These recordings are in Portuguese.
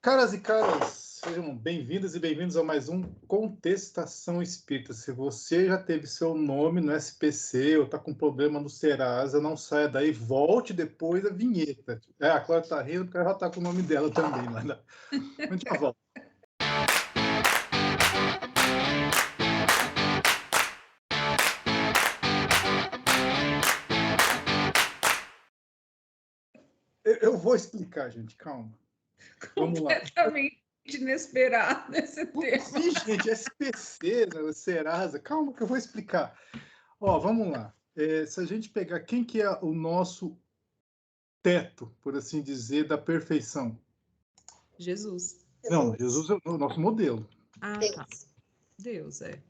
Caras e caras, sejam bem-vindas e bem-vindos a mais um Contestação Espírita. Se você já teve seu nome no SPC ou está com problema no Serasa, não saia daí, volte depois da vinheta. A Cláudia está rindo porque ela já está com o nome dela também lá. A gente já volta. Eu vou explicar, gente, calma. Vamos lá. Completamente inesperado esse tema. Sim, gente, SPC, né, Serasa, calma que eu vou explicar. Ó, vamos lá. Se a gente pegar quem que é o nosso teto, por assim dizer, da perfeição. Jesus. Não, Jesus é o nosso modelo. Ah, tá. Deus, é.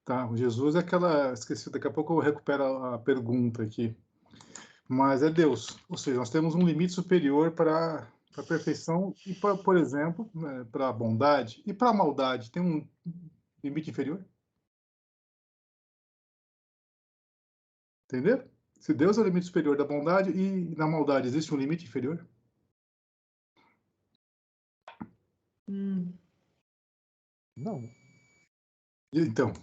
Tá, o Jesus é aquela... Esqueci, daqui a pouco eu recupero a pergunta aqui. Mas é Deus. Ou seja, nós temos um limite superior para a perfeição e, por exemplo, né, para a bondade e para a maldade. Tem um limite inferior? Entendeu? Se Deus é o limite superior da bondade e na maldade existe um limite inferior? Não. Então,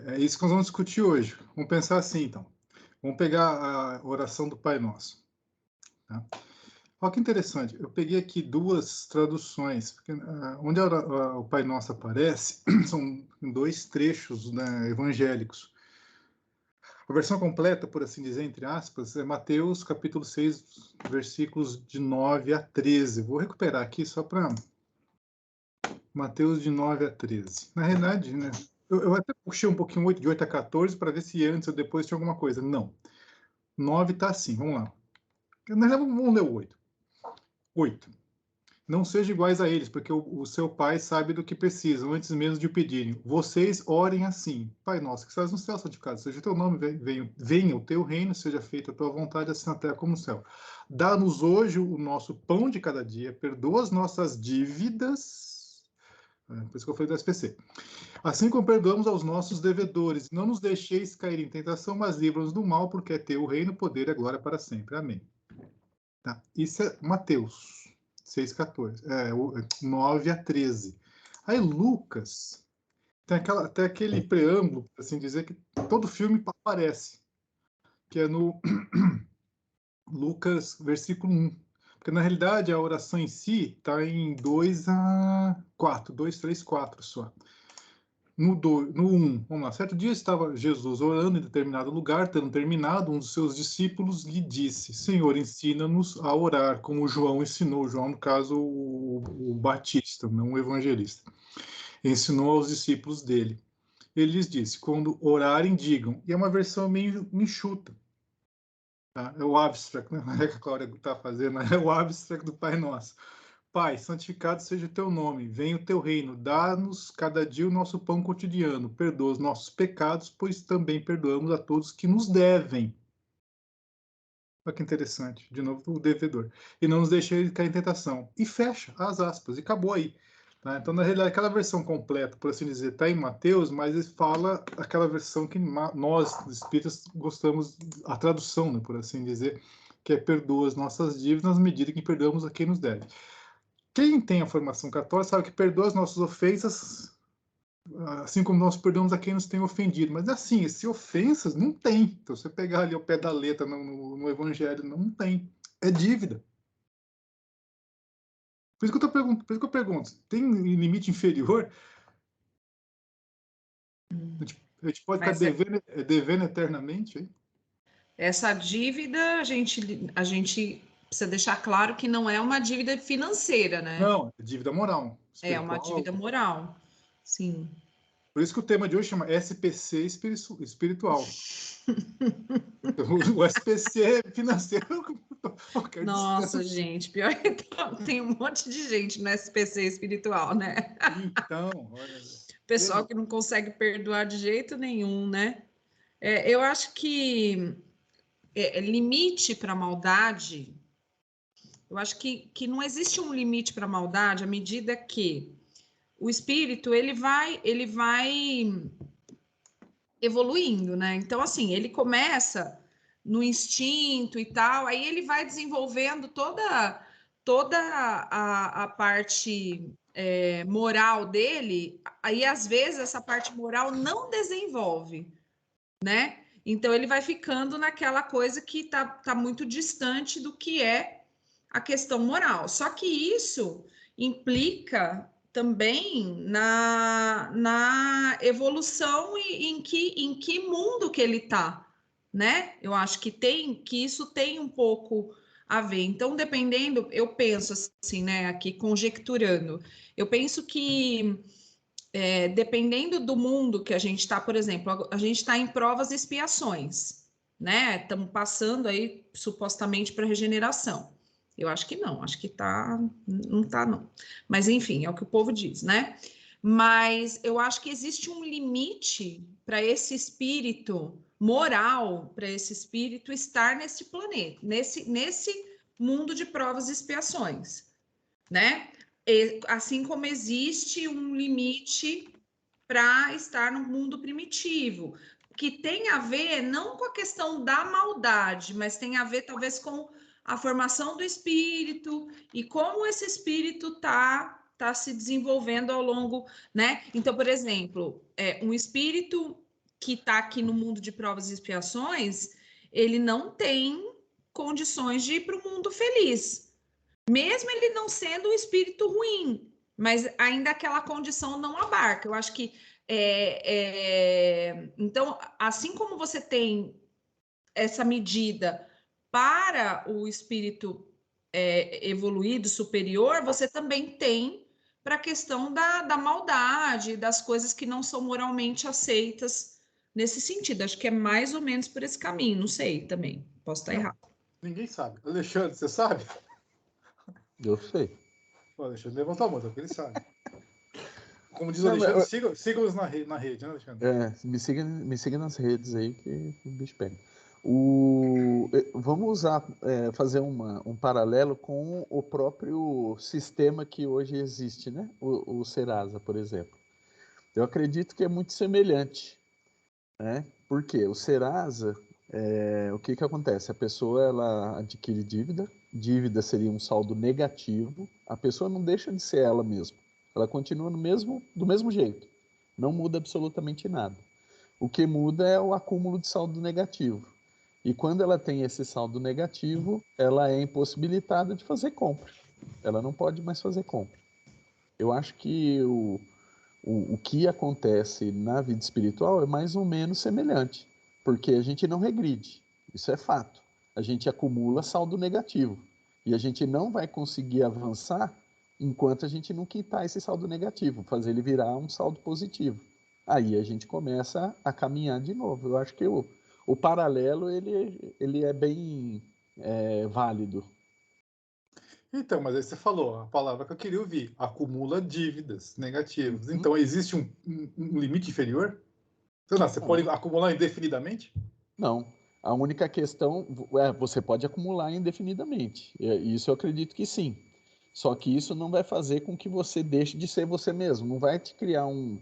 é isso que nós vamos discutir hoje. Vamos pensar assim, então. Vamos pegar a oração do Pai Nosso. Tá? Olha que interessante. Eu peguei aqui duas traduções. Porque, onde o Pai Nosso aparece, são dois trechos, né, evangélicos. A versão completa, por assim dizer, entre aspas, é Mateus, capítulo 6, versículos de 9 a 13. Vou recuperar aqui só para... Mateus de 9 a 13. Na realidade, né, eu até puxei um pouquinho de 8 a 14 para ver se antes ou depois tinha alguma coisa. Não. 9 está assim, vamos lá. Vamos ler o 8. 8. Não sejam iguais a eles, porque o seu Pai sabe do que precisam, antes mesmo de o pedirem. Vocês orem assim. Pai nosso, que estás no céu, santificado seja o teu nome, venha o teu reino, seja feita a tua vontade, assim na terra como no céu. Dá-nos hoje o nosso pão de cada dia, perdoa as nossas dívidas, por isso que eu falei do SPC. Assim como perdoamos aos nossos devedores, não nos deixeis cair em tentação, mas livra-nos do mal, porque é teu o reino, o poder e a glória para sempre. Amém. Tá. Isso é Mateus 6,14. 9 a 13. Aí Lucas tem até aquele preâmbulo, assim dizer, que todo filme aparece, que é no Lucas, versículo 1. Porque na realidade a oração em si está em 2 a 4, 2, 3, 4 só. No 1, vamos lá. Certo dia estava Jesus orando em determinado lugar, tendo terminado, um dos seus discípulos lhe disse: Senhor, ensina-nos a orar, como João ensinou. João, no caso, o Batista, não o evangelista. Ensinou aos discípulos dele. Ele lhes disse: quando orarem, digam. E é uma versão meio enxuta. Tá? É o abstract, né? Não é que a Cláudia está fazendo, é o abstract do Pai Nosso. Pai, santificado seja o teu nome, venha o teu reino, dá-nos cada dia o nosso pão cotidiano, perdoa os nossos pecados, pois também perdoamos a todos que nos devem. Olha que interessante, de novo o devedor. E não nos deixe cair em tentação. E fecha as aspas, e acabou aí. Tá? Então, na realidade, aquela versão completa, por assim dizer, está em Mateus, mas ele fala aquela versão que nós, espíritas, gostamos, a tradução, né, por assim dizer, que é perdoa as nossas dívidas na medida que perdoamos a quem nos deve. Quem tem a formação católica sabe que perdoa as nossas ofensas, assim como nós perdoamos a quem nos tem ofendido. Mas assim, se ofensas, não tem. Então, você pegar ali o pé da letra no Evangelho, não tem. É dívida. Por isso que eu pergunto, tem limite inferior? A gente pode Mas ficar devendo eternamente? Hein? essa dívida, a gente precisa deixar claro que não é uma dívida financeira, né? Não, é dívida moral, É uma espiritual. dívida moral. Sim. Por isso que o tema de hoje chama SPC espiritual. O SPC é financeiro. Nossa, gente, pior que tem um monte de gente no SPC espiritual, né? Então, olha. Pessoal que não consegue perdoar de jeito nenhum, né? Eu acho que limite para maldade, eu acho que não existe um limite para maldade à medida que o espírito ele vai evoluindo, né? Então, assim, ele começa no instinto e tal, aí ele vai desenvolvendo toda a parte moral dele, aí às vezes essa parte moral não desenvolve, né? Então ele vai ficando naquela coisa que tá muito distante do que é a questão moral. Só que isso implica também na evolução e em que mundo que ele está, né? Eu acho que isso tem um pouco a ver. Então, dependendo, eu penso assim, né, aqui conjecturando, eu penso que dependendo do mundo que a gente está, por exemplo, a gente está em provas e expiações, né? Estamos passando aí supostamente para regeneração. Eu acho que não, acho que não tá não. Mas enfim, é o que o povo diz, né? Mas eu acho que existe um limite para esse espírito moral, para esse espírito estar nesse planeta, nesse mundo de provas e expiações, né? Assim como existe um limite para estar no mundo primitivo, que tem a ver não com a questão da maldade, mas tem a ver talvez com a formação do espírito e como esse espírito tá se desenvolvendo ao longo, né? Então, por exemplo, um espírito que está aqui no mundo de provas e expiações, ele não tem condições de ir para o mundo feliz, mesmo ele não sendo um espírito ruim, mas ainda aquela condição não abarca. Eu acho que então, assim como você tem essa medida para o espírito evoluído, superior, você também tem para a questão da maldade, das coisas que não são moralmente aceitas nesse sentido. Acho que é mais ou menos por esse caminho, não sei também, posso estar errado. Ninguém sabe. Alexandre, você sabe? Eu sei. O Alexandre levantou a mão, porque ele sabe. Como diz o Alexandre, siga-os na rede, né, Alexandre? Me siga nas redes aí que o bicho pega. Vamos fazer um paralelo com o próprio sistema que hoje existe, né? O Serasa, por exemplo. Eu acredito que é muito semelhante, né? Porque o Serasa, o que acontece? A pessoa ela adquire dívida seria um saldo negativo, a pessoa não deixa de ser ela mesma, ela continua do mesmo jeito, não muda absolutamente nada. O que muda é o acúmulo de saldo negativo. E quando ela tem esse saldo negativo, ela é impossibilitada de fazer compra. Ela não pode mais fazer compra. Eu acho que o que acontece na vida espiritual é mais ou menos semelhante, porque a gente não regride, isso é fato. A gente acumula saldo negativo e a gente não vai conseguir avançar enquanto a gente não quitar esse saldo negativo, fazer ele virar um saldo positivo. Aí a gente começa a caminhar de novo. Eu acho que o paralelo ele é bem válido. Então, mas aí você falou a palavra que eu queria ouvir: acumula dívidas negativas. Então, existe um limite inferior? Você pode acumular indefinidamente? Não. A única questão você pode acumular indefinidamente. Isso eu acredito que sim. Só que isso não vai fazer com que você deixe de ser você mesmo. Não vai te criar um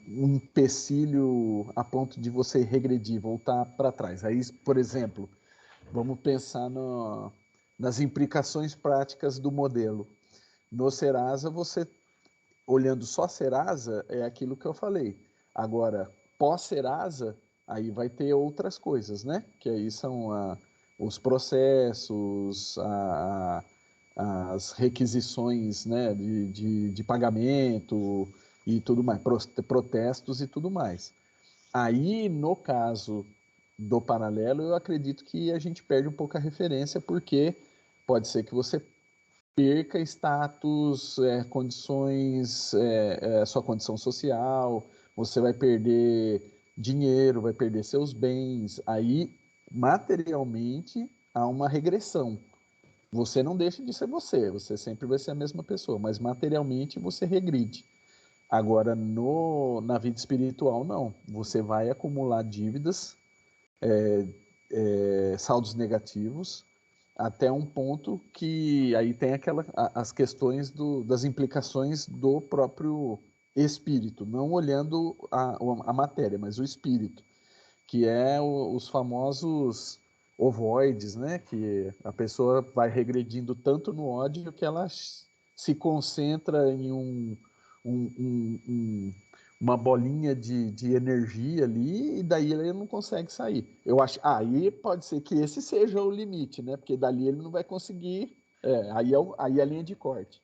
empecilho a ponto de você regredir, voltar para trás. Aí, por exemplo, vamos pensar nas implicações práticas do modelo. No Serasa, você, olhando só Serasa, é aquilo que eu falei. Agora, pós-Serasa, aí vai ter outras coisas, né? Que aí são os processos, as requisições, né, de pagamento e tudo mais, protestos e tudo mais. Aí, no caso do paralelo, eu acredito que a gente perde um pouco a referência, porque pode ser que você perca status, condições, sua condição social, você vai perder dinheiro, vai perder seus bens. Aí, materialmente, há uma regressão. Você não deixa de ser você sempre vai ser a mesma pessoa, mas materialmente você regride. Agora, na vida espiritual, não. Você vai acumular dívidas, saldos negativos, até um ponto que aí tem as questões das implicações do próprio espírito, não olhando a matéria, mas o espírito, que é os famosos ovoides, né? Que a pessoa vai regredindo tanto no ódio que ela se concentra em uma bolinha de energia ali e daí ele não consegue sair. Eu acho, aí pode ser que esse seja o limite, né? Porque dali ele não vai conseguir, aí é a linha de corte.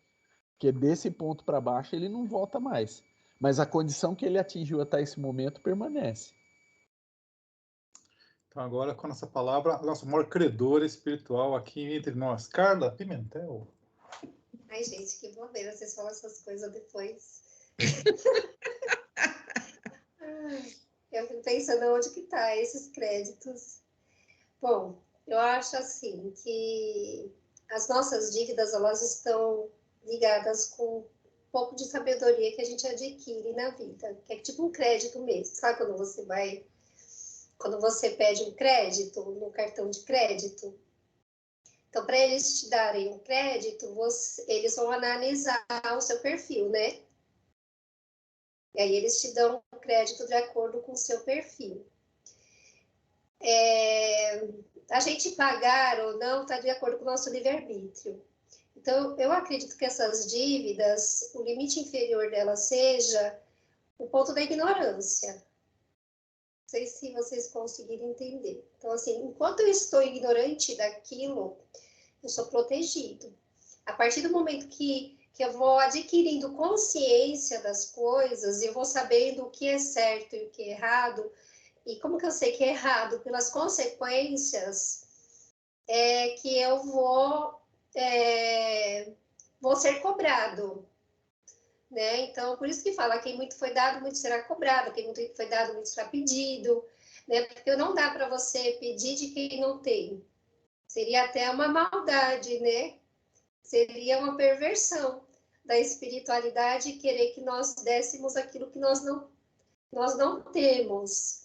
Porque desse ponto para baixo ele não volta mais. Mas a condição que ele atingiu até esse momento permanece. Então, agora, com essa palavra, nosso maior credor espiritual aqui entre nós, Carla Pimentel. Ai, gente, que bobeira, vocês falam essas coisas depois. Eu fico pensando onde que tá esses créditos. Bom, eu acho assim que as nossas dívidas, elas estão ligadas com um pouco de sabedoria que a gente adquire na vida, que é tipo um crédito mesmo. Sabe quando você pede um crédito no cartão de crédito? Então, para eles te darem um crédito, eles vão analisar o seu perfil, né? E aí eles te dão um crédito de acordo com o seu perfil. A gente pagar ou não está de acordo com o nosso livre-arbítrio. Então, eu acredito que essas dívidas, o limite inferior delas seja o ponto da ignorância. Não sei se vocês conseguirem entender. Então, assim, enquanto eu estou ignorante daquilo, eu sou protegido. A partir do momento que eu vou adquirindo consciência das coisas, eu vou sabendo o que é certo e o que é errado, e como que eu sei que é errado? Pelas consequências que eu vou ser cobrado. Né? Então, por isso que fala, quem muito foi dado, muito será cobrado, quem muito foi dado, muito será pedido, né? Porque não dá para você pedir de quem não tem. Seria até uma maldade, né? Seria uma perversão da espiritualidade querer que nós dessemos aquilo que nós não temos.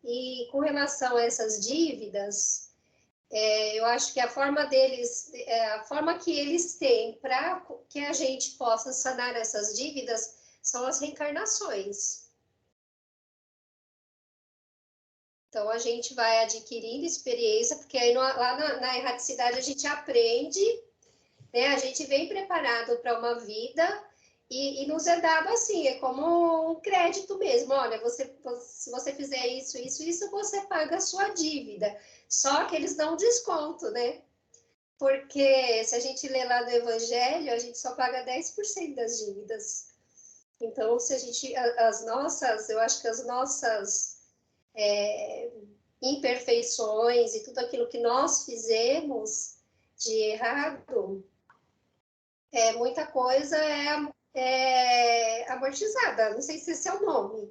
E com relação a essas dívidas, eu acho que a forma que eles têm para que a gente possa sanar essas dívidas são as reencarnações. Então, a gente vai adquirindo experiência, porque aí lá na erraticidade a gente aprende, né? A gente vem preparado para uma vida e nos é dado assim, é como um crédito mesmo. Olha, se você fizer isso, você paga a sua dívida. Só que eles dão um desconto, né? Porque se a gente lê lá no Evangelho, a gente só paga 10% das dívidas. Então, se a gente, eu acho que as nossas imperfeições e tudo aquilo que nós fizemos de errado, muita coisa é amortizada. Não sei se esse é o nome,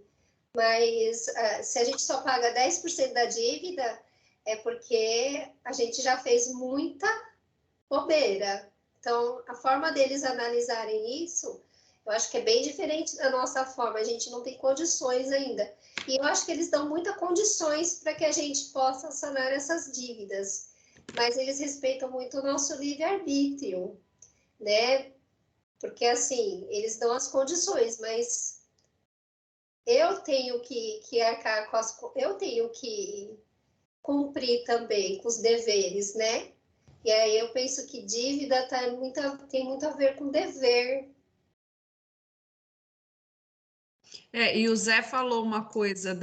mas se a gente só paga 10% da dívida, é porque a gente já fez muita bobeira. Então, a forma deles analisarem isso, eu acho que é bem diferente da nossa forma. A gente não tem condições ainda. E eu acho que eles dão muitas condições para que a gente possa sanar essas dívidas. Mas eles respeitam muito o nosso livre-arbítrio, né? Porque, assim, eles dão as condições, mas eu tenho que arcar eu tenho que cumprir também com os deveres, né? E aí eu penso que dívida tem muito a ver com dever. E o Zé falou uma coisa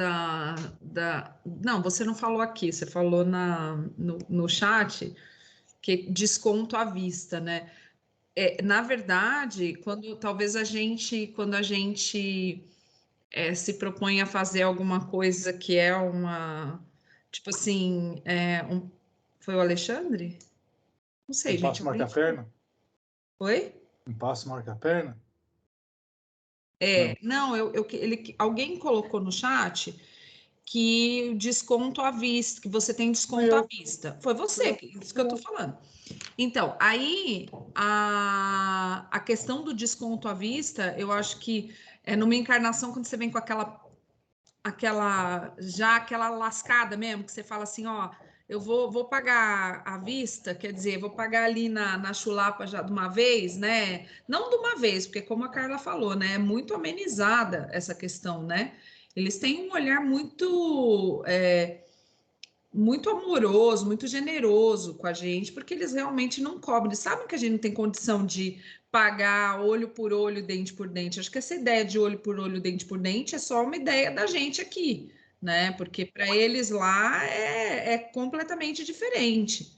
Não, você não falou aqui, você falou no chat, que desconto à vista, né? Na verdade, quando a gente se propõe a fazer alguma coisa que é tipo assim, foi o Alexandre? Não sei, Um gente. passo marca a perna? Oi? Um passo marca a perna? Não, alguém colocou no chat que desconto à vista, que você tem desconto à vista. Foi você, isso que eu tô falando. Então, aí a questão do desconto à vista, eu acho que numa encarnação, quando você vem com aquela lascada mesmo, que você fala assim, ó, eu vou pagar à vista, quer dizer, vou pagar ali na chulapa já de uma vez, né? Não de uma vez, porque como a Carla falou, né? É muito amenizada essa questão, né? Eles têm um olhar muito muito amoroso, muito generoso com a gente, porque eles realmente não cobram. Eles sabem que a gente não tem condição de pagar olho por olho, dente por dente. Acho que essa ideia de olho por olho, dente por dente é só uma ideia da gente aqui, né? Porque para eles lá é completamente diferente.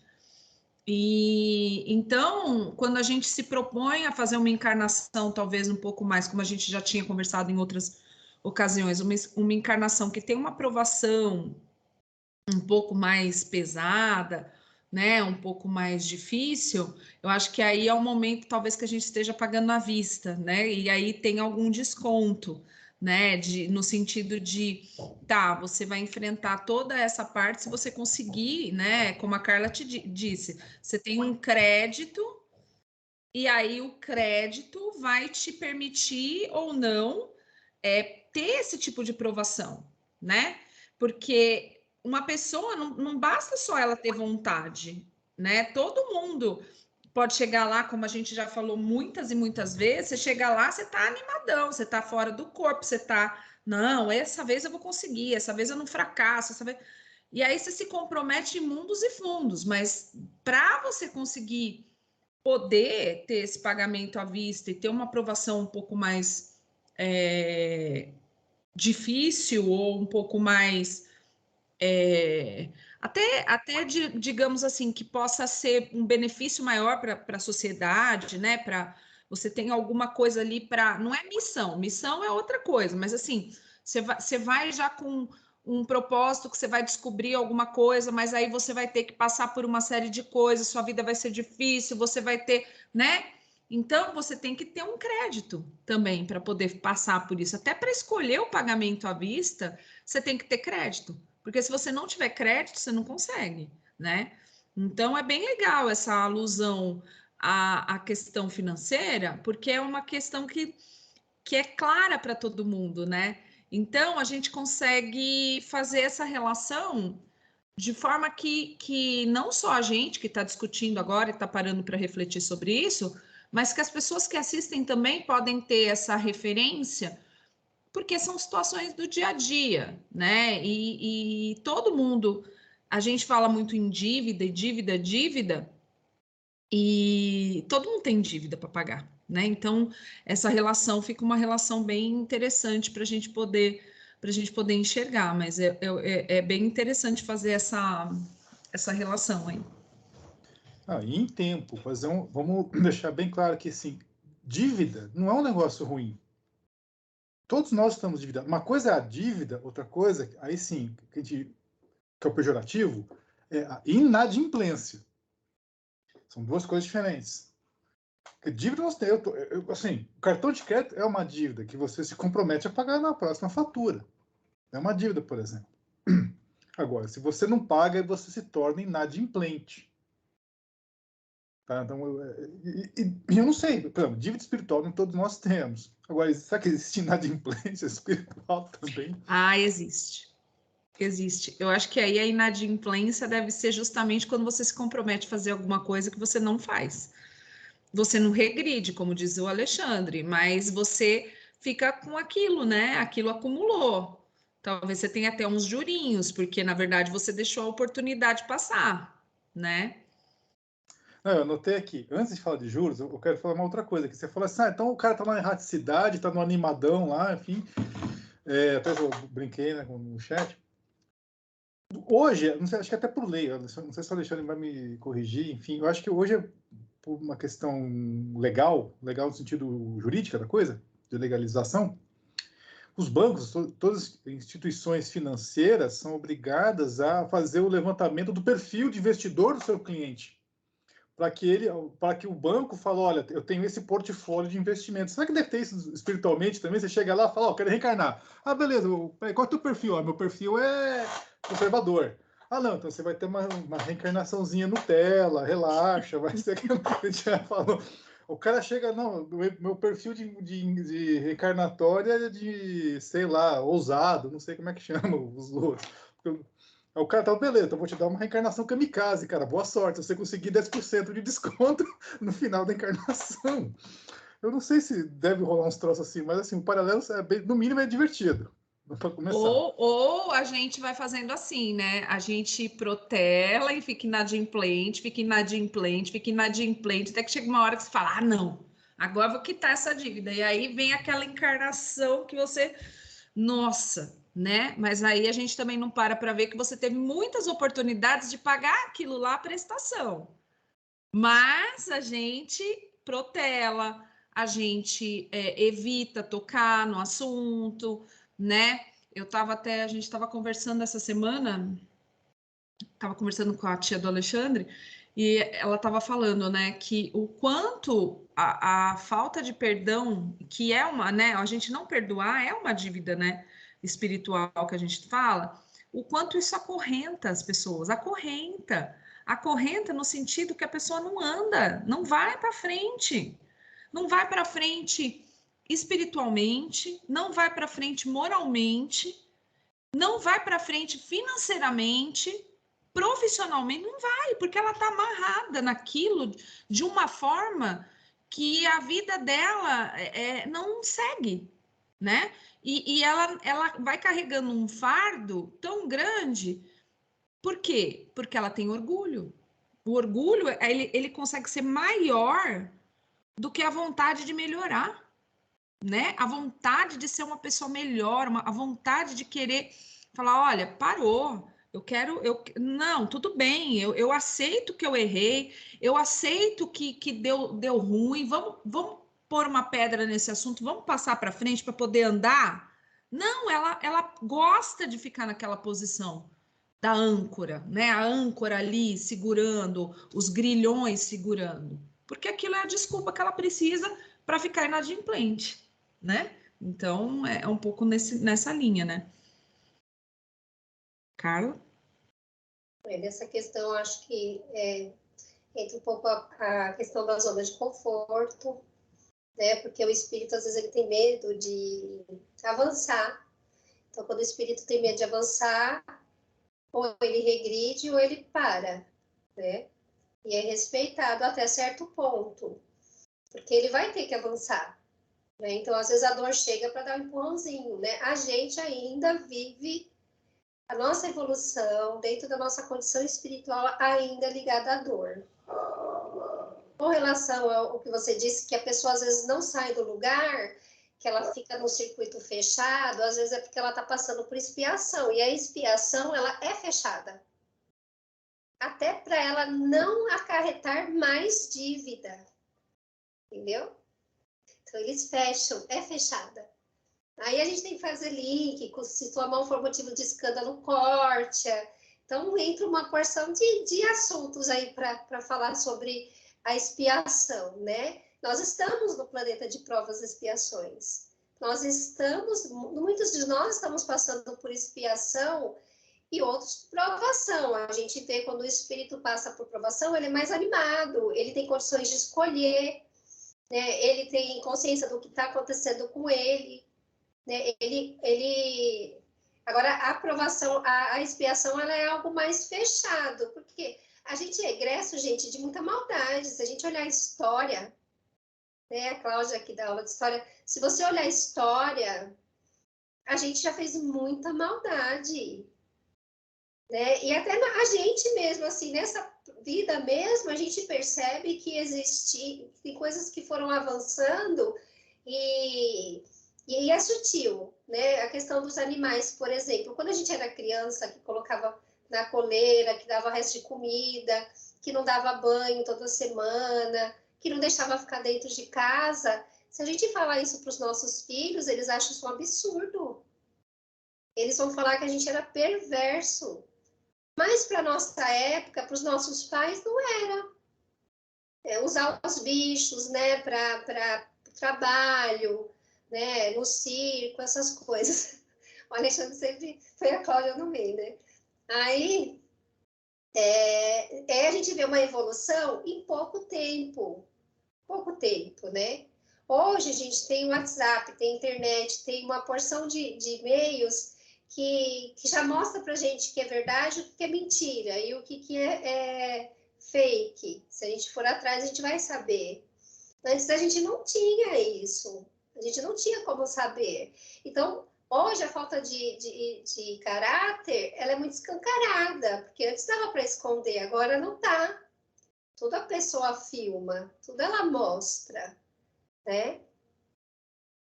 E então, quando a gente se propõe a fazer uma encarnação, talvez um pouco mais, como a gente já tinha conversado em outras ocasiões, uma encarnação que tem uma aprovação um pouco mais pesada, né, um pouco mais difícil, eu acho que aí é o momento, talvez, que a gente esteja pagando à vista, né, e aí tem algum desconto, né, no sentido de, tá, você vai enfrentar toda essa parte se você conseguir, né, como a Carla te disse, você tem um crédito, e aí o crédito vai te permitir ou não ter esse tipo de provação, né, porque uma pessoa não basta só ela ter vontade, né? Todo mundo pode chegar lá, como a gente já falou muitas e muitas vezes, você chega lá, você tá animadão, você tá fora do corpo, você tá, não, essa vez eu vou conseguir, essa vez eu não fracasso, essa vez... E aí você se compromete em mundos e fundos, mas para você conseguir poder ter esse pagamento à vista e ter uma aprovação um pouco mais difícil ou um pouco mais até digamos assim, que possa ser um benefício maior para a sociedade, né? Para você tem alguma coisa ali para. Não é missão é outra coisa, mas assim, você vai já com um propósito que você vai descobrir alguma coisa, mas aí você vai ter que passar por uma série de coisas, sua vida vai ser difícil, você vai ter, né? Então, você tem que ter um crédito também para poder passar por isso. Até para escolher o pagamento à vista, você tem que ter crédito. Porque se você não tiver crédito, você não consegue, né? Então, é bem legal essa alusão à questão financeira, porque é uma questão que é clara para todo mundo, né? Então, a gente consegue fazer essa relação de forma que não só a gente que está discutindo agora e está parando para refletir sobre isso, mas que as pessoas que assistem também podem ter essa referência, porque são situações do dia a dia, né? E todo mundo, a gente fala muito em dívida, dívida, e todo mundo tem dívida para pagar, né? Então, essa relação fica uma relação bem interessante para a gente poder enxergar, mas é bem interessante fazer essa relação aí. E em tempo, vamos deixar bem claro que, assim, dívida não é um negócio ruim. Todos nós estamos endividados. Uma coisa é a dívida, outra coisa, aí sim, que é o pejorativo, é a inadimplência. São duas coisas diferentes. Porque dívida nós temos, assim, o cartão de crédito é uma dívida que você se compromete a pagar na próxima fatura. É uma dívida, por exemplo. Agora, se você não paga, você se torna inadimplente. Tá? Então, eu não sei, por exemplo, dívida espiritual nem todos nós temos. Agora, será que existe inadimplência espiritual também? Ah, existe. Existe. Eu acho que aí a inadimplência deve ser justamente quando você se compromete a fazer alguma coisa que você não faz. Você não regride, como diz o Alexandre, mas você fica com aquilo, né? Aquilo acumulou. Talvez você tenha até uns jurinhos, porque na verdade você deixou a oportunidade passar, né? Não, eu anotei aqui, antes de falar de juros, eu quero falar uma outra coisa, que você falou assim, então o cara tá lá em erraticidade, tá no animadão lá, enfim, até eu brinquei, né, no chat. Hoje, não sei, acho que até por lei, não sei se o Alexandre vai me corrigir, enfim, eu acho que hoje é por uma questão legal no sentido jurídica da coisa, de legalização, os bancos, todas as instituições financeiras são obrigadas a fazer o levantamento do perfil de investidor do seu cliente, para que o banco fale, olha, eu tenho esse portfólio de investimentos. Será que deve ter isso espiritualmente também? Você chega lá e fala, quero reencarnar. Ah, beleza, qual é o teu perfil? Meu perfil é conservador. Ah, não, então você vai ter uma reencarnaçãozinha Nutella, relaxa, vai ser aquilo que a gente já falou. O cara chega, não, meu perfil de reencarnatória é de, sei lá, ousado, não sei como é que chama os outros. O cara tá, beleza, então vou te dar uma reencarnação kamikaze, cara, boa sorte, você conseguir 10% de desconto no final da encarnação. Eu não sei se deve rolar uns troços assim, mas assim, o paralelo, no mínimo, é divertido. Para começar. Ou a gente vai fazendo assim, né? A gente protela e fica inadimplente, até que chega uma hora que você fala, ah, não, agora vou quitar essa dívida. E aí vem aquela encarnação que você, nossa, né? Mas aí a gente também não para ver que você teve muitas oportunidades de pagar aquilo lá, a prestação. Mas a gente protela, a gente evita tocar no assunto, né? A gente estava conversando essa semana, estava conversando com a tia do Alexandre, e ela estava falando, né, que o quanto a falta de perdão, que é uma, né, a gente não perdoar é uma dívida, né, espiritual que a gente fala, o quanto isso acorrenta as pessoas, acorrenta no sentido que a pessoa não anda, não vai para frente, não vai para frente espiritualmente, não vai para frente moralmente, não vai para frente financeiramente, profissionalmente, não vai, porque ela está amarrada naquilo de uma forma que a vida dela não segue, né? E ela vai carregando um fardo tão grande. Por quê? Porque ela tem orgulho. O orgulho, ele consegue ser maior do que a vontade de melhorar, né? A vontade de ser uma pessoa melhor, a vontade de querer falar, olha, parou, não, tudo bem, eu aceito que eu errei, eu aceito que deu ruim, vamos pôr uma pedra nesse assunto, vamos passar para frente para poder andar? Não, ela gosta de ficar naquela posição da âncora, né? A âncora ali segurando, os grilhões segurando, porque aquilo é a desculpa que ela precisa para ficar inadimplente, né? Então é um pouco nessa linha, né? Carla? Nessa questão, acho que entra um pouco a questão da zona de conforto, né? Porque o espírito, às vezes, ele tem medo de avançar. Então, quando o espírito tem medo de avançar, ou ele regride ou ele para, né? E é respeitado até certo ponto, porque ele vai ter que avançar, né? Então, às vezes, a dor chega para dar um empurrãozinho, né? A gente ainda vive a nossa evolução dentro da nossa condição espiritual ainda ligada à dor. Com relação ao que você disse, que a pessoa às vezes não sai do lugar, que ela fica no circuito fechado, às vezes é porque ela está passando por expiação, e a expiação, ela é fechada. Até para ela não acarretar mais dívida. Entendeu? Então, eles fecham, é fechada. Aí a gente tem que fazer link, se tua mão for motivo de escândalo, corte. Então, entra uma porção de assuntos aí para falar sobre a expiação, né? Nós estamos no planeta de provas e expiações. Muitos de nós estamos passando por expiação e outros por provação. A gente vê quando o espírito passa por provação, ele é mais animado, ele tem condições de escolher, né? Ele tem consciência do que está acontecendo com ele, né? Agora, a aprovação, a expiação, ela é algo mais fechado, porque a gente é egresso, gente, de muita maldade. Se a gente olhar a história, né? A Cláudia aqui dá aula de história, se você olhar a história, a gente já fez muita maldade, né? E até a gente mesmo, assim, nessa vida mesmo, a gente percebe que tem coisas que foram avançando e é sutil, né? A questão dos animais, por exemplo, quando a gente era criança, que colocava na coleira, que dava resto de comida, que não dava banho toda semana, que não deixava ficar dentro de casa, se a gente falar isso para os nossos filhos, eles acham isso um absurdo. Eles vão falar que a gente era perverso. Mas para a nossa época, para os nossos pais, não era. Usar os bichos, né, para trabalho, né, no circo, essas coisas. O Alexandre sempre foi a Cláudia no meio, né? Aí, a gente vê uma evolução em pouco tempo, né? Hoje a gente tem o WhatsApp, tem internet, tem uma porção de meios que já mostra pra gente que é verdade, o que é mentira e o que é fake. Se a gente for atrás, a gente vai saber. Antes a gente não tinha isso. A gente não tinha como saber. Então, Hoje, a falta de caráter, ela é muito escancarada, porque antes dava para esconder, agora não dá. Tudo a pessoa filma, tudo ela mostra, né?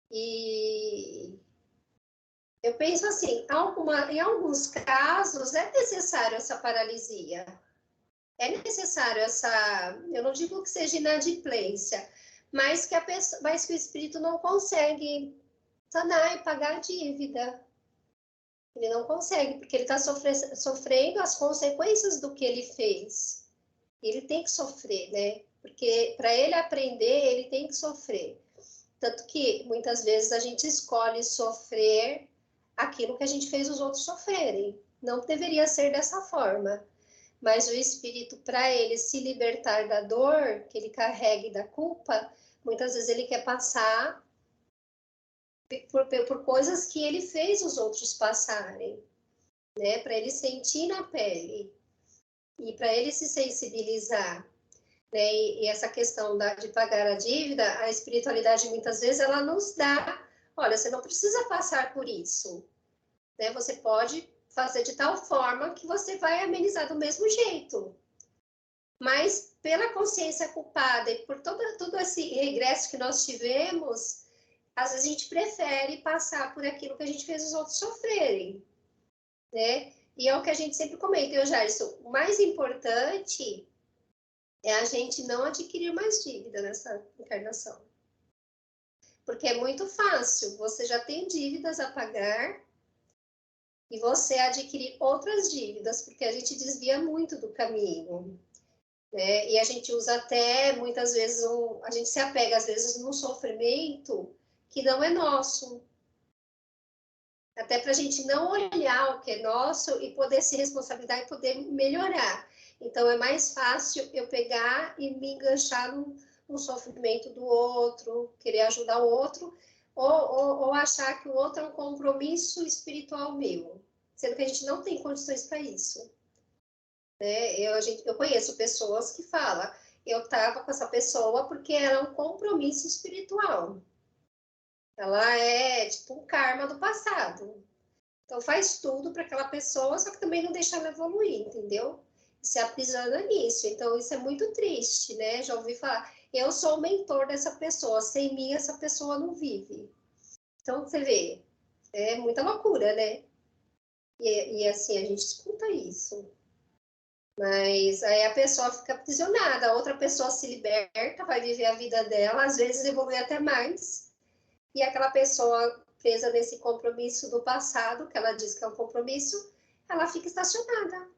E eu penso assim, em alguns casos é necessário essa paralisia, é necessário eu não digo que seja inadimplência, mas que o espírito não consegue sanar e pagar a dívida. Ele não consegue, porque ele está sofrendo as consequências do que ele fez. Ele tem que sofrer, né? Porque para ele aprender, ele tem que sofrer. Tanto que, muitas vezes, a gente escolhe sofrer aquilo que a gente fez os outros sofrerem. Não deveria ser dessa forma. Mas o espírito, para ele se libertar da dor que ele carrega e da culpa, muitas vezes ele quer passar por coisas que ele fez os outros passarem, né? Para ele sentir na pele e para ele se sensibilizar, né? E essa questão de pagar a dívida, a espiritualidade muitas vezes ela nos dá, olha, você não precisa passar por isso, né? Você pode fazer de tal forma que você vai amenizar do mesmo jeito. Mas pela consciência culpada e por todo esse regresso que nós tivemos, às vezes a gente prefere passar por aquilo que a gente fez os outros sofrerem, né? E é o que a gente sempre comenta, eu já isso. O mais importante é a gente não adquirir mais dívida nessa encarnação. Porque é muito fácil, você já tem dívidas a pagar e você adquirir outras dívidas, porque a gente desvia muito do caminho, né? E a gente usa até, muitas vezes, a gente se apega, às vezes, num sofrimento que não é nosso. Até para a gente não olhar o que é nosso e poder se responsabilizar e poder melhorar. Então, é mais fácil eu pegar e me enganchar no sofrimento do outro, querer ajudar o outro, ou achar que o outro é um compromisso espiritual meu, sendo que a gente não tem condições para isso. Né? Eu conheço pessoas que falam, eu estava com essa pessoa porque era um compromisso espiritual. Ela é tipo um karma do passado. Então faz tudo para aquela pessoa, só que também não deixa ela evoluir, entendeu? E se aprisiona nisso. Então isso é muito triste, né? Já ouvi falar, eu sou o mentor dessa pessoa, sem mim essa pessoa não vive. Então você vê, é muita loucura, né? E assim, a gente escuta isso. Mas aí a pessoa fica aprisionada, a outra pessoa se liberta, vai viver a vida dela, às vezes evolui até mais. E aquela pessoa presa nesse compromisso do passado, que ela diz que é um compromisso, ela fica estacionada.